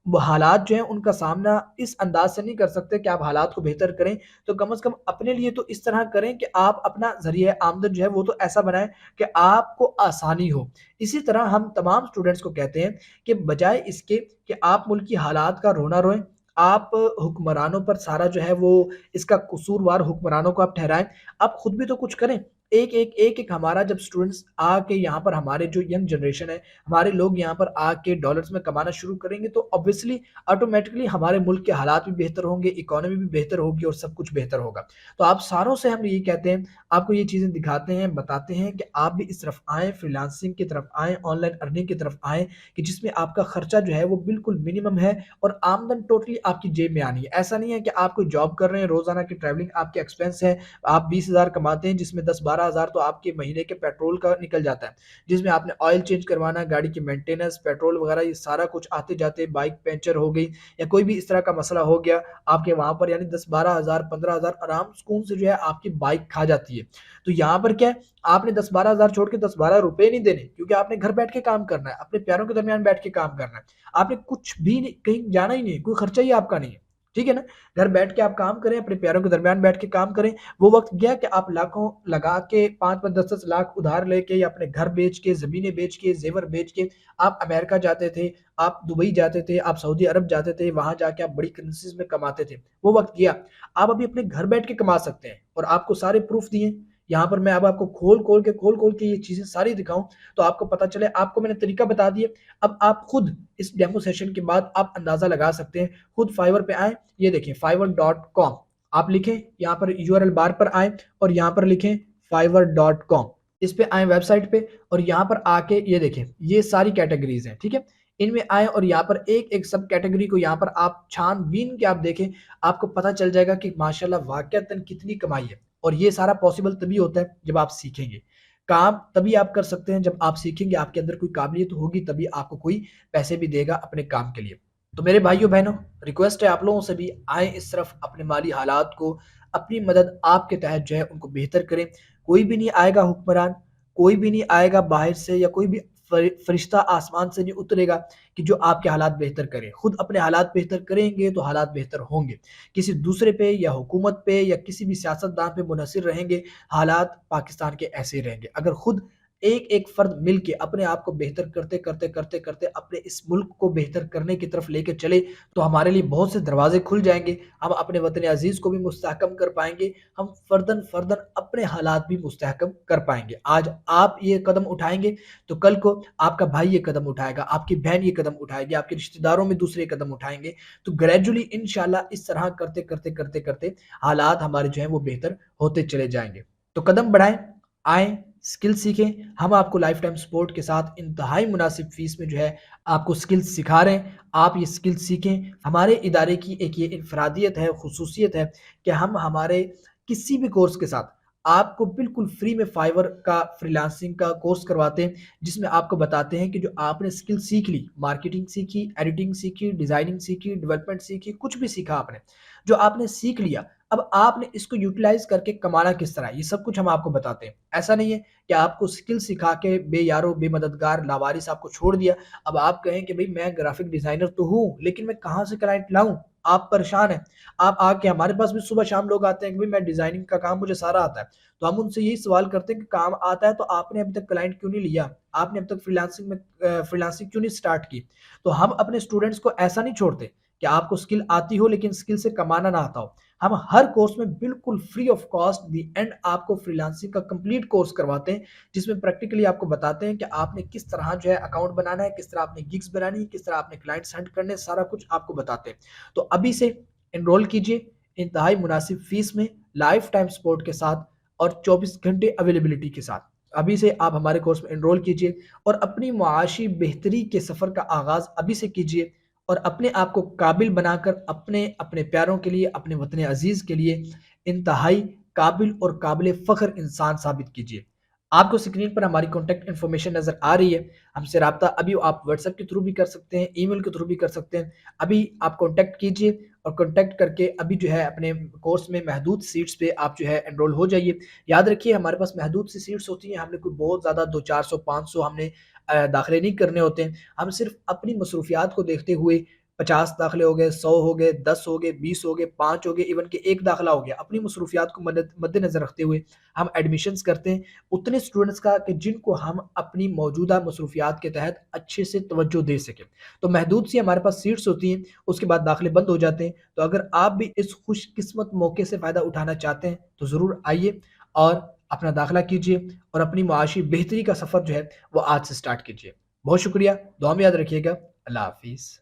वो हालात जो हैं उनका सामना इस अंदाज़ से नहीं कर सकते कि आप हालात को बेहतर करें, तो कम से कम अपने लिए तो इस तरह करें कि आप अपना ज़रिया आमदन जो है वो तो ऐसा बनाएँ कि आपको आसानी हो। इसी तरह हम तमाम स्टूडेंट्स को कहते हैं कि बजाए इसके कि आप मुल्क की हालात का रोना रोएँ, आप हुक्मरानों पर सारा जो है वो इसका कसूरवार हुक्मरानों को आप ठहराएँ, आप खुद भी तो कुछ करें। एक-एक हमारा जब स्टूडेंट्स आके यहाँ पर हमारे जो यंग जनरेशन है, हमारे लोग यहाँ पर आके डॉलर्स में कमाना शुरू करेंगे तो ऑब्वियसली ऑटोमैटिकली हमारे मुल्क के हालात भी बेहतर होंगे, इकोनॉमी भी बेहतर होगी और सब कुछ बेहतर होगा। तो आप सारों से हम यही कहते हैं, आपको ये चीज़ें दिखाते हैं, बताते हैं कि आप भी इस तरफ आएँ, फ्रीलांसिंग की तरफ आएँ, ऑनलाइन अर्निंग की तरफ आएँ कि जिसमें आपका खर्चा जो है वो बिल्कुल मिनिमम है और आमदन टोटली आपकी जेब में आनी है। ऐसा नहीं है कि आप कोई जॉब कर रहे हैं, रोज़ाना की ट्रैवलिंग आपके एक्सपेंस है, आप 20,000 कमाते हैं जिसमें 10-12 हज़ार तो आपके महीने के पेट्रोल का निकल जाता है, जिसमें आपने ऑयल चेंज करवाना, गाड़ी की मेंटेनेंस, पेट्रोल वगैरह ये सारा कुछ आते-जाते बाइक पंक्चर हो गई या कोई भी इस तरह का मसला हो गया, आपके वहाँ पर यानी 10-12 हज़ार, 15 हज़ार आराम सुकून से जो है आपकी बाइक खा जाती है। तो यहाँ पर क्या है, आपने 10-12 हज़ार छोड़ के 10-12 रुपए नहीं देने क्योंकि आपने घर बैठ के काम करना है, अपने प्यारों के दरमियान बैठ के काम करना है। आपने कुछ भी नहीं कहीं जाना ही नहीं है, कोई खर्चा ही आपका नहीं है। ठीक है ना? घर बैठ के आप काम करें, अपने प्यारों के दरमियान बैठ के काम करें। वो वक़्त गया कि आप लाखों लगा के 5-5, 10-10 लाख उधार लेके या अपने घर बेच के, ज़मीनें बेच के, ज़ेवर बेच के आप अमेरिका जाते थे, आप दुबई जाते थे, आप सऊदी अरब जाते थे, वहाँ जाके आप बड़ी करेंसीज़ में कमाते थे। वो वक़्त गया। आप अभी अपने घर बैठ के कमा सकते हैं और आपको सारे प्रूफ़ दिए। यहाँ पर मैं अब आपको खोल-खोल के ये चीज़ें सारी दिखाऊँ, तो आपको पता चले आपको मैंने तरीका बता दिए। अब आप खुद इस डेमो सेशन के बाद आप अंदाज़ा लगा सकते हैं। खुद फाइवर पे आएँ, ये देखिए fiverr.com आप लिखें, यहाँ पर यूआरएल बार पर आएँ और यहाँ पर लिखें fiverr.com इस पे आएँ वेबसाइट पे और यहाँ पर आके ये देखें, ये सारी कैटेगरीज़ हैं, ठीक है? इनमें आएँ और यहाँ पर एक-एक सब कैटेगरी को यहाँ पर आप छान-बीन के आप देखें, आपको पता चल जाएगा कि माशाल्लाह वाक़ईतन कितनी कमाई है और ये सारा पॉसिबल तभी होता है जब आप सीखेंगे। काम तभी आप कर सकते हैं जब आप सीखेंगे, आपके अंदर कोई काबिलियत होगी तभी आपको कोई पैसे भी देगा अपने काम के लिए। तो मेरे भाइयों-बहनों, रिक्वेस्ट है आप लोगों से भी आएँ इस तरफ अपने माली हालात को अपनी मदद आपके तहत जो है उनको बेहतर करें। कोई भी नहीं आएगा हुक्मरान, कोई भी नहीं आएगा बाहर से या कोई भी फरिश्ता आसमान से नहीं उतरेगा कि जो आपके हालात बेहतर करे। खुद अपने हालात बेहतर करेंगे तो हालात बेहतर होंगे। किसी दूसरे पे या हुकूमत पे या किसी भी सियासतदान पे मुनहसर रहेंगे, हालात पाकिस्तान के ऐसे ही रहेंगे। अगर खुद एक-एक फ़र्द मिल के अपने आप को बेहतर करते अपने इस मुल्क को बेहतर करने की तरफ लेके चले, तो हमारे लिए बहुत से दरवाज़े खुल जाएँगे। हम अपने वतन अज़ीज़ को भी मुस्तहकम कर पाएँगे, हम फ़र्दन-फ़र्दन अपने हालात भी मुस्तहकम कर पाएँगे। आज आप ये कदम उठाएँगे, तो कल को आपका भाई ये कदम उठाएगा, आपकी बहन ये कदम उठाएगी, आपके रिश्तेदारों में दूसरे कदम उठाएँगे। तो ग्रेजुअली इंशाअल्लाह इस तरह करते हालात हमारे जो हैं वो बेहतर होते चले जाएँगे। तो कदम बढ़ाएँ, आएँ, स्किल सीखें। हम आपको लाइफ टाइम सपोर्ट के साथ इंतहाई मुनासिब फ़ीस में जो है आपको स्किल्स सिखा रहे हैं। आप ये स्किल्स सीखें। हमारे इदारे की एक ये इन्फरादियत है, ख़ुसूसियत है कि हम हमारे किसी भी कोर्स के साथ आपको बिल्कुल फ्री में फाइवर का फ्रीलांसिंग का कोर्स करवाते हैं, जिसमें आपको बताते हैं कि जो आपने स्किल सीख ली, मार्केटिंग सीखी, एडिटिंग सीखी, डिज़ाइनिंग सीखी, डेवलपमेंट सीखी, कुछ भी सीखा आपने, जो आपने सीख लिया, अब आपने इसको यूटिलाइज़ करके कमाना किस तरह है, ये सब कुछ हम आपको बताते हैं। ऐसा नहीं है कि आपको स्किल सिखा के बेयारो, बेमददगार, लावारिस आपको छोड़ दिया। अब आप कहें कि भई मैं ग्राफ़िक डिज़ाइनर तो हूँ, लेकिन मैं कहाँ से क्लाइंट लाऊँ? आप परेशान हैं। आप आके हमारे पास भी सुबह-शाम लोग आते हैं कि भई मैं डिज़ाइनिंग का काम मुझे सारा आता है। तो हम उनसे यही सवाल करते हैं कि काम आता है तो आपने अभी तक क्लाइंट क्यों नहीं लिया? आपने अब तक फ्रीलांसिंग क्यों नहीं स्टार्ट की? तो हम अपने स्टूडेंट्स को ऐसा नहीं छोड़ते कि आपको स्किल आती हो लेकिन स्किल से कमाना ना आता हो। हम हर कोर्स में बिल्कुल free of cost the end आपको फ्रीलांसिंग का कंप्लीट कोर्स करवाते हैं, जिसमें प्रैक्टिकली आपको बताते हैं कि आपने किस तरह जो है अकाउंट बनाना है, किस तरह आपने गिग्स बनानी है, किस तरह आपने क्लाइंट्स हंट करने हैं, सारा कुछ आपको बताते हैं। तो अभी से एनरोल कीजिए इंतहाई मुनासिब फीस में, लाइफ टाइम सपोर्ट के साथ और 24 घंटे अवेलेबिलिटी के साथ। अभी से आप हमारे कोर्स में एनरोल कीजिए और अपनी मुआशी बेहतरी के सफ़र का आगाज़ अभी से कीजिए और अपने आप को काबिल बनाकर अपने अपने प्यारों के लिए, अपने वतन अज़ीज़ के लिए इंतहाई काबिल और काबिल फ़ख्र इंसान साबित कीजिए। आपको स्क्रीन पर हमारी कॉन्टैक्ट इन्फॉर्मेशन नज़र आ रही है। हमसे राब्ता अभी आप व्हाट्सएप के थ्रू भी कर सकते हैं, ईमेल के थ्रू भी कर सकते हैं। अभी आप कॉन्टैक्ट कीजिए और कॉन्टैक्ट करके अभी जो है अपने कोर्स में महदूद सीट्स पे आप जो है एनरोल हो जाइए। याद रखिए हमारे पास महदूद सी सीट्स होती हैं, हमने कोई बहुत ज़्यादा 2 400 500 हमने दाखिले नहीं करने होते हैं। हम सिर्फ़ अपनी मसरूफ़ियात को देखते हुए 50 दाखिले हो गए, 100 हो गए, 10 हो गए, 20 हो गए, 5 हो गए, इवन कि 1 दाखिला हो गया। अपनी मसरूफ़ियात को मद्देनज़र रखते हुए हम एडमिशन्स करते हैं उतने स्टूडेंट्स का कि जिनको हम अपनी मौजूदा मसरूफ़ियात के तहत अच्छे से तवज्जो दे सकें। तो महदूद सी हमारे पास सीट्स होती हैं, उसके बाद दाखिले बंद हो जाते हैं। तो अगर आप भी इस खुशकिस्मत मौके से फ़ायदा उठाना चाहते हैं, तो ज़रूर आइए और अपना दाखिला कीजिए और अपनी मुआशी बेहतरी का सफ़र जो है वो आज से स्टार्ट कीजिए। बहुत शुक्रिया, दुआ में याद रखिएगा। अल्लाह हाफ़िज़।